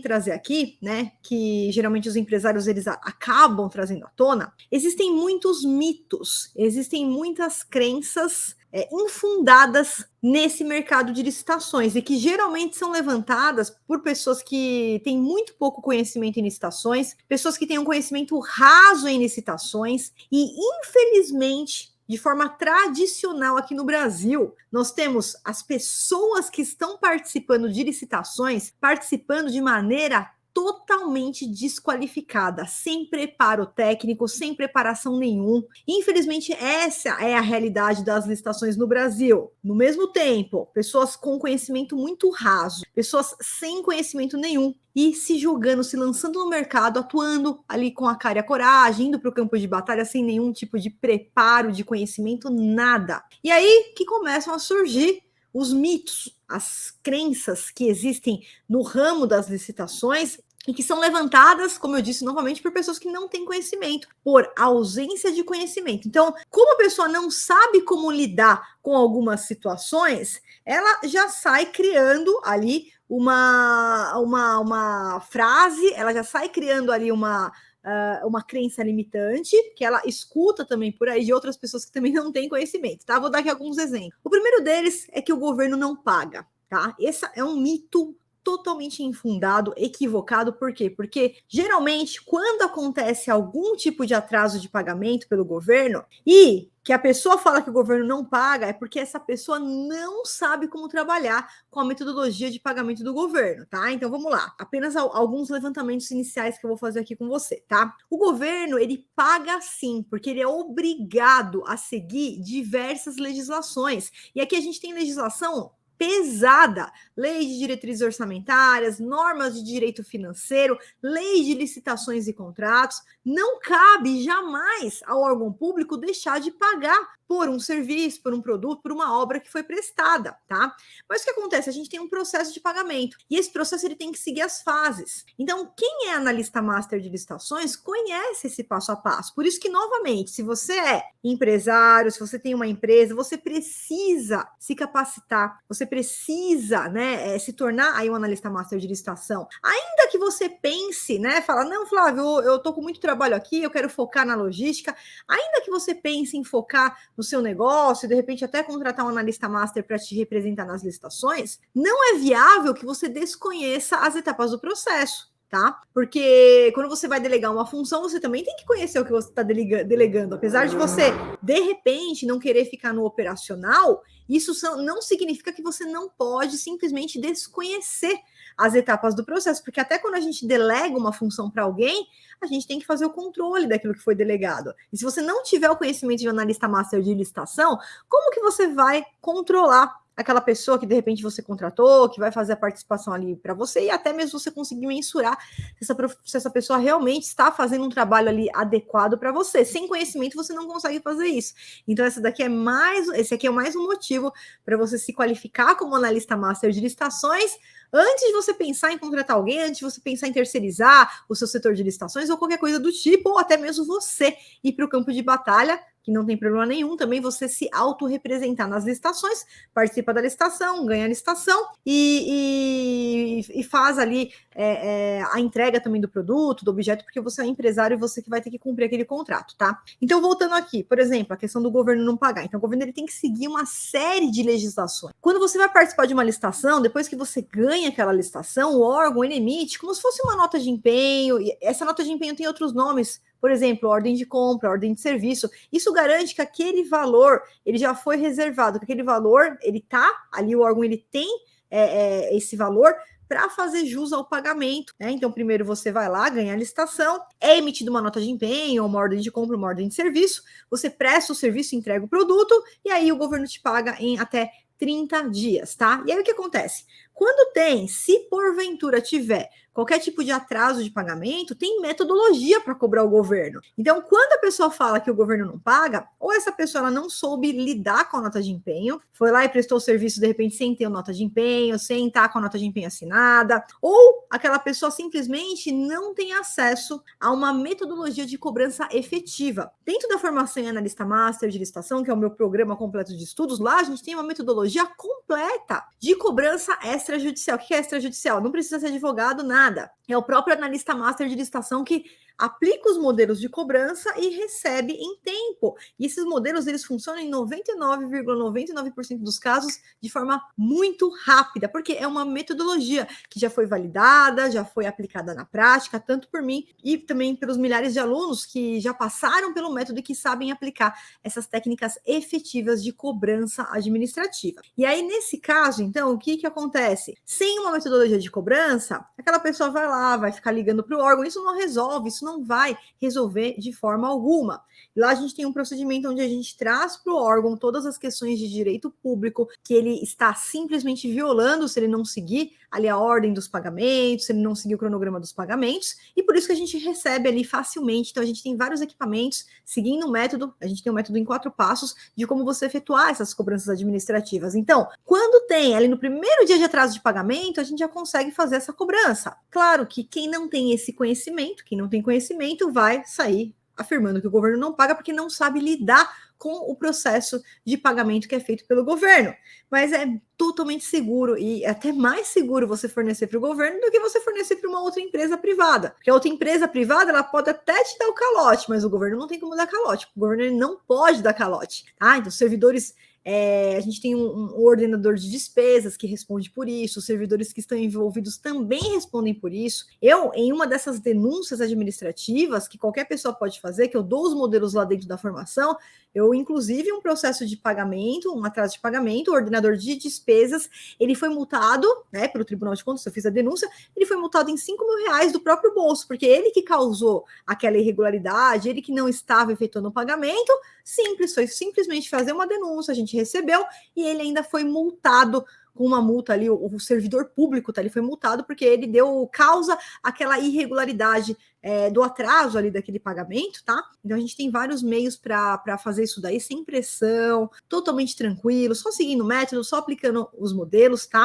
trazer aqui, né, que geralmente os empresários eles acabam trazendo à tona, existem muitos mitos, existem muitas crenças infundadas nesse mercado de licitações e que geralmente são levantadas por pessoas que têm muito pouco conhecimento em licitações, pessoas que têm um conhecimento raso em licitações e, infelizmente, de forma tradicional aqui no Brasil, nós temos as pessoas que estão participando de licitações, participando de maneira totalmente desqualificada, sem preparo técnico, sem preparação nenhum. Infelizmente, essa é a realidade das licitações no Brasil. No mesmo tempo, pessoas com conhecimento muito raso, pessoas sem conhecimento nenhum e se jogando, se lançando no mercado, atuando ali com a cara e a coragem, indo para o campo de batalha sem nenhum tipo de preparo, de conhecimento, nada. E aí que começam a surgir os mitos, as crenças que existem no ramo das licitações e que são levantadas, como eu disse novamente, por pessoas que não têm conhecimento, por ausência de conhecimento. Então, como a pessoa não sabe como lidar com algumas situações, ela já sai criando ali uma frase, ela já sai criando ali uma crença limitante, que ela escuta também por aí de outras pessoas que também não têm conhecimento, tá? Vou dar aqui alguns exemplos. O primeiro deles é que o governo não paga, tá? Esse é um mito totalmente infundado, equivocado. Por quê? Porque geralmente quando acontece algum tipo de atraso de pagamento pelo governo e que a pessoa fala que o governo não paga, é porque essa pessoa não sabe como trabalhar com a metodologia de pagamento do governo, tá? Então vamos lá, apenas alguns levantamentos iniciais que eu vou fazer aqui com você, tá? O governo, ele paga sim, porque ele é obrigado a seguir diversas legislações. E aqui a gente tem legislação pesada, lei de diretrizes orçamentárias, normas de direito financeiro, lei de licitações e contratos. Não cabe jamais ao órgão público deixar de pagar por um serviço, por um produto, por uma obra que foi prestada, tá? Mas o que acontece? A gente tem um processo de pagamento e esse processo ele tem que seguir as fases. Então, quem é analista master de licitações conhece esse passo a passo. Por isso que, novamente, se você é empresário, se você tem uma empresa, você precisa se capacitar, você precisa, né, se tornar aí um analista master de licitação. Ainda que você pense, né, fala, não, Flávio, eu tô com muito trabalho aqui, eu quero focar na logística. Ainda que você pense em focar no seu negócio, de repente até contratar um analista master para te representar nas licitações, não é viável que você desconheça as etapas do processo, tá? Porque quando você vai delegar uma função, você também tem que conhecer o que você está delegando. Apesar de você, de repente, não querer ficar no operacional, isso não significa que você não pode simplesmente desconhecer as etapas do processo, porque até quando a gente delega uma função para alguém, a gente tem que fazer o controle daquilo que foi delegado. E se você não tiver o conhecimento de analista master de licitação, como que você vai controlar aquela pessoa que de repente você contratou, que vai fazer a participação ali para você, e até mesmo você conseguir mensurar se essa pessoa realmente está fazendo um trabalho ali adequado para você. Sem conhecimento você não consegue fazer isso. Então esse aqui é mais um motivo para você se qualificar como analista master de licitações antes de você pensar em contratar alguém, antes de você pensar em terceirizar o seu setor de licitações ou qualquer coisa do tipo, ou até mesmo você ir para o campo de batalha, que não tem problema nenhum, também você se autorrepresentar nas licitações, participa da licitação, ganha a licitação e faz ali a entrega também do produto, do objeto, porque você é empresário e você que vai ter que cumprir aquele contrato, tá? Então, voltando aqui, por exemplo, a questão do governo não pagar. Então, o governo ele tem que seguir uma série de legislações. Quando você vai participar de uma licitação, depois que você ganha aquela licitação, o órgão ele emite como se fosse uma nota de empenho, e essa nota de empenho tem outros nomes, por exemplo, ordem de compra, ordem de serviço. Isso garante que aquele valor ele já foi reservado, que aquele valor ele tá ali, o órgão ele tem esse valor para fazer jus ao pagamento, né? Então, primeiro você vai lá, ganha a licitação, é emitida uma nota de empenho, uma ordem de compra, uma ordem de serviço, você presta o serviço, entrega o produto, e aí o governo te paga em até 30 dias, tá? E aí o que acontece? Quando se porventura tiver qualquer tipo de atraso de pagamento, tem metodologia para cobrar o governo. Então, quando a pessoa fala que o governo não paga, ou essa pessoa ela não soube lidar com a nota de empenho, foi lá e prestou o serviço de repente sem ter a nota de empenho, sem estar com a nota de empenho assinada, ou aquela pessoa simplesmente não tem acesso a uma metodologia de cobrança efetiva. Dentro da formação em analista master de licitação, que é o meu programa completo de estudos, lá a gente tem uma metodologia completa de cobrança extrajudicial. O que é extrajudicial? Não precisa ser advogado, nada. nada. É o próprio analista master de licitação que aplica os modelos de cobrança e recebe em tempo. E esses modelos, eles funcionam em 99,99% dos casos de forma muito rápida, porque é uma metodologia que já foi validada, já foi aplicada na prática, tanto por mim e também pelos milhares de alunos que já passaram pelo método e que sabem aplicar essas técnicas efetivas de cobrança administrativa. E aí, nesse caso, então, o que acontece? Sem uma metodologia de cobrança, aquela pessoa vai lá, vai ficar ligando para o órgão, isso não resolve, isso não vai resolver de forma alguma. E lá a gente tem um procedimento onde a gente traz para o órgão todas as questões de direito público que ele está simplesmente violando se ele não seguir ali a ordem dos pagamentos, se ele não seguir o cronograma dos pagamentos, e por isso que a gente recebe ali facilmente. Então a gente tem vários equipamentos seguindo o método, a gente tem um método em 4 passos de como você efetuar essas cobranças administrativas. Então, quando tem ali no primeiro dia de atraso de pagamento, a gente já consegue fazer essa cobrança. Claro que quem não tem esse conhecimento, quem não tem conhecimento, vai sair afirmando que o governo não paga porque não sabe lidar com o processo de pagamento que é feito pelo governo. Mas é totalmente seguro e é até mais seguro você fornecer para o governo do que você fornecer para uma outra empresa privada. Porque a outra empresa privada, ela pode até te dar o calote, mas o governo não tem como dar calote. O governo ele não pode dar calote. Tá? Então, os servidores... a gente tem um ordenador de despesas que responde por isso, os servidores que estão envolvidos também respondem por isso. Eu, em uma dessas denúncias administrativas, que qualquer pessoa pode fazer, que eu dou os modelos lá dentro da formação, eu, inclusive, um processo de pagamento, um atraso de pagamento, o ordenador de despesas, ele foi multado, né, pelo Tribunal de Contas, eu fiz a denúncia, ele foi multado em R$ 5.000 do próprio bolso, porque ele que causou aquela irregularidade, ele que não estava efetuando o pagamento, foi simplesmente fazer uma denúncia, a gente recebeu, e ele ainda foi multado com uma multa ali, o servidor público, tá? Ele foi multado porque ele deu causa àquela irregularidade do atraso ali daquele pagamento, tá? Então a gente tem vários meios para fazer isso daí sem pressão, totalmente tranquilo, só seguindo o método, só aplicando os modelos, tá?